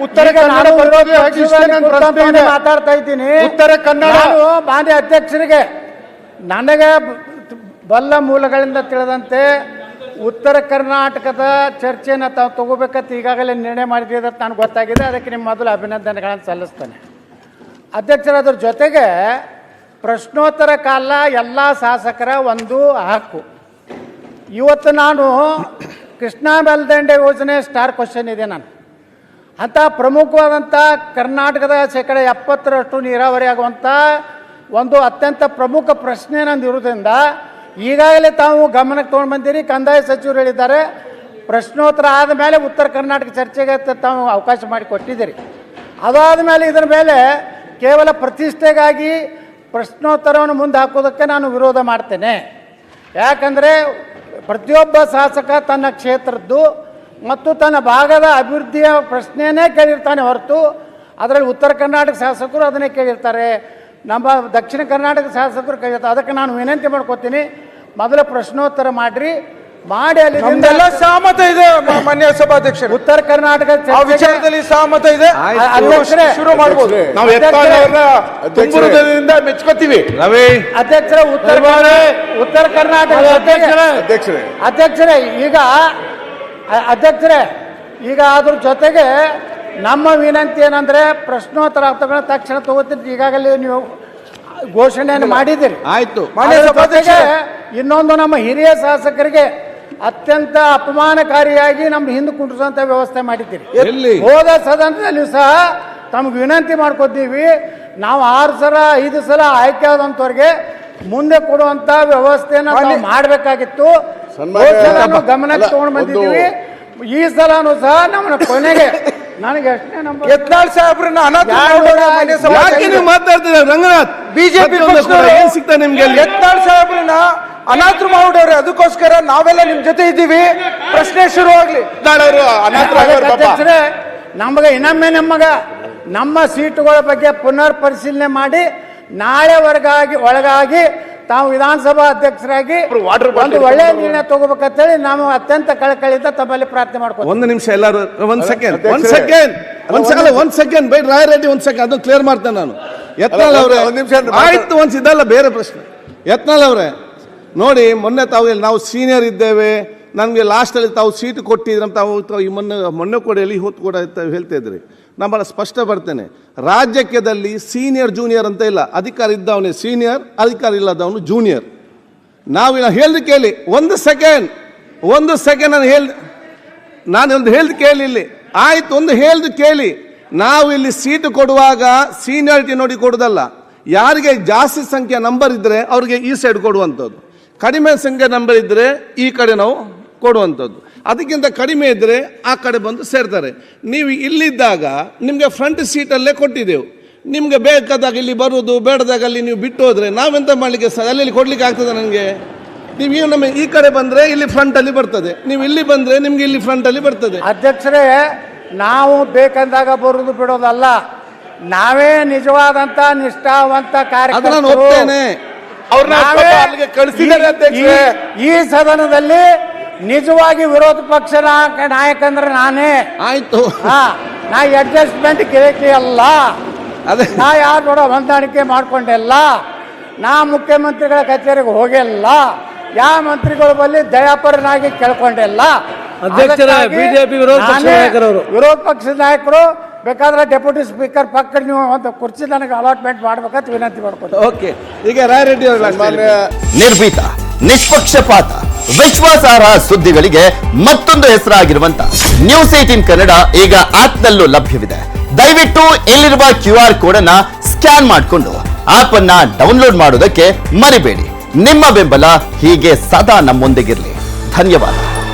ಉತ್ತರ ಕನ್ನಡ ಮಾತಾಡ್ತಾ ಇದ್ದೀನಿ. ಉತ್ತರ ಕನ್ನಡ ಮಾನ್ಯ ಅಧ್ಯಕ್ಷರಿಗೆ ನನಗೆ ಬಲ್ಲ ಮೂಲಗಳಿಂದ ತಿಳಿದಂತೆ ಉತ್ತರ ಕರ್ನಾಟಕದ ಚರ್ಚೆಯನ್ನು ತಾವು ತಗೋಬೇಕಂತ ಈಗಾಗಲೇ ನಿರ್ಣಯ ಮಾಡಿದ್ದೀವಿ ಅಂತ ನನಗೆ ಗೊತ್ತಾಗಿದೆ. ಅದಕ್ಕೆ ನಿಮ್ಮ ಮೊದಲು ಅಭಿನಂದನೆಗಳನ್ನು ಸಲ್ಲಿಸ್ತೇನೆ. ಅಧ್ಯಕ್ಷರ ಅದ್ರ ಜೊತೆಗೆ ಪ್ರಶ್ನೋತ್ತರ ಕಾಲ ಎಲ್ಲ ಶಾಸಕರ ಒಂದು ಹಕ್ಕು. ಇವತ್ತು ನಾನು ಕೃಷ್ಣಾ ಮೇಲ್ದಂಡೆ ಯೋಜನೆ ಸ್ಟಾರ್ ಕ್ವಶನ್ ಇದೆ. ನಾನು ಅಂಥ ಪ್ರಮುಖವಾದಂಥ ಕರ್ನಾಟಕದ 70% ನೀರಾವರಿ ಆಗುವಂಥ ಒಂದು ಅತ್ಯಂತ ಪ್ರಮುಖ ಪ್ರಶ್ನೆ ನಂದು ಇರೋದ್ರಿಂದ ಈಗಾಗಲೇ ತಾವು ಗಮನಕ್ಕೆ ತೊಗೊಂಡು ಬಂದಿರಿ. ಕಂದಾಯ ಸಚಿವರು ಹೇಳಿದ್ದಾರೆ ಪ್ರಶ್ನೋತ್ತರ ಆದಮೇಲೆ ಉತ್ತರ ಕರ್ನಾಟಕ ಚರ್ಚೆಗೆ ತಾವು ಅವಕಾಶ ಮಾಡಿಕೊಟ್ಟಿದ್ದೀರಿ. ಅದಾದ ಮೇಲೆ ಇದರ ಮೇಲೆ ಕೇವಲ ಪ್ರತಿಷ್ಠೆಗಾಗಿ ಪ್ರಶ್ನೋತ್ತರವನ್ನು ಮುಂದೆ ಹಾಕೋದಕ್ಕೆ ನಾನು ವಿರೋಧ ಮಾಡ್ತೇನೆ. ಯಾಕಂದರೆ ಪ್ರತಿಯೊಬ್ಬ ಶಾಸಕ ತನ್ನ ಕ್ಷೇತ್ರದ್ದು ಮತ್ತು ತನ್ನ ಭಾಗದ ಅಭಿವೃದ್ಧಿಯ ಪ್ರಶ್ನೆಯೇ ಕೇಳಿರ್ತಾನೆ ಹೊರತು ಅದರಲ್ಲಿ ಉತ್ತರ ಕರ್ನಾಟಕ ಶಾಸಕರು ಅದನ್ನೇ ಕೇಳಿರ್ತಾರೆ, ನಮ್ಮ ದಕ್ಷಿಣ ಕರ್ನಾಟಕ ಶಾಸಕರು ಕೇಳಿರ್ತಾರೆ. ಅದಕ್ಕೆ ನಾನು ವಿನಂತಿ ಮಾಡ್ಕೊತೀನಿ, ಮೊದಲು ಪ್ರಶ್ನೋತ್ತರ ಮಾಡಿ ಅಲ್ಲಿ ಸಹಮತ ಇದೆ. ಮಾನ್ಯ ಸಭಾಧ್ಯಕ್ಷರು, ಉತ್ತರ ಕರ್ನಾಟಕ ವಿಚಾರದಲ್ಲಿ ಸಹಮತ ಇದೆ. ಶುರು ಮಾಡಬಹುದು. ನಾವು ಮೆಚ್ಕೋತೀವಿ. ಅಧ್ಯಕ್ಷರೇ, ಉತ್ತರ ಕರ್ನಾಟಕ ಅಧ್ಯಕ್ಷರೇ ಈಗ ಅದ್ರ ಜೊತೆಗೆ ನಮ್ಮ ವಿನಂತಿ ಏನಂದ್ರೆ ಪ್ರಶ್ನೋತ್ತರ ತಗೊಂಡ ತಕ್ಷಣ ತಗೋತಿದ್ದು ಈಗಾಗಲೇ ನೀವು ಘೋಷಣೆಯನ್ನು ಮಾಡಿದ್ದೀರಿ. ಆಯ್ತು. ಇನ್ನೊಂದು ನಮ್ಮ ಹಿರಿಯ ಶಾಸಕರಿಗೆ ಅತ್ಯಂತ ಅಪಮಾನಕಾರಿಯಾಗಿ ನಮ್ಮ ಹಿಂದೆ ಕುಂಡ್ರಿಸುವಂತ ವ್ಯವಸ್ಥೆ ಮಾಡಿದ್ದೀರಿ. ಹೋದ ಸದನದಲ್ಲಿ ಸಹ ತಮ್ಗೆ ವಿನಂತಿ ಮಾಡ್ಕೊತೀವಿ, ನಾವು 6 ಸಲ 5 ಸಲ ಆಯ್ಕೆ ಆದಂತವ್ರಿಗೆ ಮುಂದೆ ಕೊಡುವಂತ ವ್ಯವಸ್ಥೆನ ಮಾಡಬೇಕಾಗಿತ್ತು. ಗಮನಕ್ಕೆ ತಗೊಂಡು ಬಂದಿದ್ದೀವಿ. ಈ ಸಲನೂ ಸಹ ನಮ್ಮನ್ನ ಕೊನೆಗೆ ನನಗೆ ಎಷ್ಟನೇ ನಂಬರ್ ಯತ್ನಾಳ್ ಸಾಹೇಬ್ರನ್ನ ಮಾತಾಡ್ತಿದ್ದಾರೆ. ರಂಗನಾಥ್ ಬಿಜೆಪಿ ಏನ್ ಸಿಗ್ತಾ ನಿಮ್ಗೆ? ಯತ್ನಾಳ್ ಸಾಹೇಬ್ರನ್ನ ಅನಾಥರು ಮಾಡ್ಬಿಡವ್ರೆ. ಅದಕ್ಕೋಸ್ಕರ ನಾವೆಲ್ಲ ನಿಮ್ ಜೊತೆ ಇದ್ದೀವಿ. ಪ್ರಶ್ನೆ ಶುರುವಾಗ್ಲಿ. ನಮಗೆ ಇನ್ನೊಮ್ಮೆ ನಮ್ಮ ಸೀಟುಗಳ ಬಗ್ಗೆ ಪುನರ್ ಪರಿಶೀಲನೆ ಮಾಡಿ ನಾಳೆ ಒಳಗಾಗಿ ತಾವು ವಿಧಾನಸಭಾ ಅಧ್ಯಕ್ಷರಾಗಿ ಒಂದು ಒಳ್ಳೆಯ ನಿರ್ಣಯ ತಗೋಬೇಕಂತೇಳಿ ನಾವು ಅತ್ಯಂತ ಕಳಕಳಿಯಿಂದ ತಮ್ಮಲ್ಲಿ ಪ್ರಾರ್ಥನೆ ಮಾಡ್ತೀವಿ. ಒಂದು ನಿಮಿಷ ಎಲ್ಲರೂ ಒಂದ್ ಸೆಕೆಂಡ್ ಬೈ ರಾಯರೆಡ್ಡಿ ಒಂದ್ ಸೆಕೆಂಡ್ ಅದು ಕ್ಲಿಯರ್ ಮಾಡ್ತೇನೆ ನಾನು. ಯತ್ನಾಳ್ ಅವರೇ ಆಯ್ತು, ಇದಲ್ಲ ಬೇರೆ ಪ್ರಶ್ನೆ. ಯತ್ನಾಳ್ ಅವರೇ ನೋಡಿ, ಮೊನ್ನೆ ನಾವು ಸೀನಿಯರ್ ಇದ್ದೇವೆ, ನಮಗೆ ಲಾಸ್ಟಲ್ಲಿ ತಾವು ಸೀಟ್ ಕೊಟ್ಟಿದ್ರೆ ತಾವು ಮೊನ್ನೆ ಕೂಡ ಎಲ್ಲಿ ಹೊತ್ತು ಕೂಡ ಹೇಳ್ತಾ ಇದ್ರಿ. ನಾನು ಸ್ಪಷ್ಟ ಬರ್ತೇನೆ, ರಾಜ್ಯದಲ್ಲಿ ಸೀನಿಯರ್ ಜೂನಿಯರ್ ಅಂತ ಇಲ್ಲ. ಅಧಿಕಾರ ಇದ್ದವನೇ ಸೀನಿಯರ್, ಅಧಿಕಾರ ಇಲ್ಲದವನು ಜೂನಿಯರ್. ನಾವು ಹೇಳ್ದು ಕೇಳಿ ಒಂದು ಸೆಕೆಂಡ್ ನಾನು ಹೇಳ್ದು ಕೇಳಿ ಇಲ್ಲಿ. ಆಯ್ತು, ಒಂದು ಹೇಳ್ದು ಕೇಳಿ. ನಾವು ಇಲ್ಲಿ ಸೀಟ್ ಕೊಡುವಾಗ ಸೀನಿಯಾರಿಟಿ ನೋಡಿ ಕೊಡುದಲ್ಲ. ಯಾರಿಗೆ ಜಾಸ್ತಿ ಸಂಖ್ಯೆ ನಂಬರ್ ಇದ್ರೆ ಅವ್ರಿಗೆ ಈ ಸೈಡ್ ಕೊಡುವಂಥದ್ದು, ಕಡಿಮೆ ಸಂಖ್ಯೆ ನಂಬರ್ ಇದ್ರೆ ಈ ಕಡೆ ನಾವು ಕೊಡುವಂಥದ್ದು. ಅದಕ್ಕಿಂತ ಕಡಿಮೆ ಇದ್ದರೆ ಆ ಕಡೆ ಬಂದು ಸೇರ್ತಾರೆ. ನೀವು ಇಲ್ಲಿದ್ದಾಗ ನಿಮಗೆ ಫ್ರಂಟ್ ಸೀಟಲ್ಲೇ ಕೊಟ್ಟಿದ್ದೆವು. ನಿಮಗೆ ಬೇಕಾದಾಗ ಇಲ್ಲಿ ಬರುವುದು, ಬೇಡದಾಗ ಅಲ್ಲಿ ನೀವು ಬಿಟ್ಟು ಹೋದರೆ ನಾವೆಂತ ಮಾಡಲಿಕ್ಕೆ ಅಲ್ಲಿ ಕೊಡಲಿಕ್ಕೆ ಆಗ್ತದೆ? ನನಗೆ ನೀವು ನಮ್ಮ ಈ ಕಡೆ ಬಂದರೆ ಇಲ್ಲಿ ಫ್ರಂಟಲ್ಲಿ ಬರ್ತದೆ, ನೀವು ಇಲ್ಲಿ ಬಂದರೆ ನಿಮ್ಗೆ ಇಲ್ಲಿ ಫ್ರಂಟಲ್ಲಿ ಬರ್ತದೆ. ಅಧ್ಯಕ್ಷರೇ, ನಾವು ಬೇಕಂದಾಗ ಬರುವುದು ಬಿಡೋದಲ್ಲ, ನಾವೇ ನಿಜವಾದಂತ ನಿಷ್ಠಾವಂತ ಕಾರ್ಯಕರ್ತರು. ಈ ಸದನದಲ್ಲಿ ನಿಜವಾಗಿ ವಿರೋಧ ಪಕ್ಷ ನಾಯಕ ಅಂದ್ರೆ ನಾನೇ. ಆಯ್ತು, ನಾ ಅಡ್ಜಸ್ಟ್ಮೆಂಟ್ ಕೇಳಿಕೆ ಅಲ್ಲ, ನಾ ಯಾರು ನೋಡೋ ಹೊಂದಾಣಿಕೆ ಮಾಡ್ಕೊಂಡೆಲ್ಲ, ನಾ ಮುಖ್ಯಮಂತ್ರಿಗಳ ಕಚೇರಿಗೆ ಹೋಗಿಲ್ಲ, ಯಾವ ಮಂತ್ರಿಗಳ ಬಳಿ ದಯಾಪರನಾಗಿ ಕೇಳ್ಕೊಂಡಿಲ್ಲ. ಬಿಜೆಪಿ ವಿರೋಧ ಪಕ್ಷದ ನಾಯಕರು ಬೇಕಾದ್ರೆ ಡೆಪ್ಯೂಟಿ ಸ್ಪೀಕರ್ ಪಕ್ಕ ನೀವು ಒಂದು ಕುರ್ಚಿ ನನಗೆ ಅಲಾಟ್ಮೆಂಟ್ ಮಾಡ್ಬೇಕಂತ ವಿನಂತಿ ಮಾಡ್ಕೊತೀನಿ. ಓಕೆ, ಈಗ ರಾಯರೆಡ್ಡಿ ನಿರ್ಭೀತ, ನಿಷ್ಪಕ್ಷಪಾತ, ವಿಶ್ವಾಸಾರ್ಹ ಸುದ್ದಿಗಳಿಗೆ ಮತ್ತೊಂದು ಹೆಸರಾಗಿರುವಂತ News18 ಕನ್ನಡ ಈಗ ಆಪ್ನಲ್ಲೂ ಲಭ್ಯವಿದೆ. ದಯವಿಟ್ಟು ಇಲ್ಲಿರುವ QR ಕೋಡ್ ಅನ್ನ ಸ್ಕ್ಯಾನ್ ಮಾಡಿಕೊಂಡು ಆಪ್ ಅನ್ನ ಡೌನ್ಲೋಡ್ ಮಾಡೋದಕ್ಕೆ ಮರಿಬೇಡಿ. ನಿಮ್ಮ ಬೆಂಬಲ ಹೀಗೆ ಸದಾ ನಮ್ಮೊಂದಿಗಿರಲಿ. ಧನ್ಯವಾದ.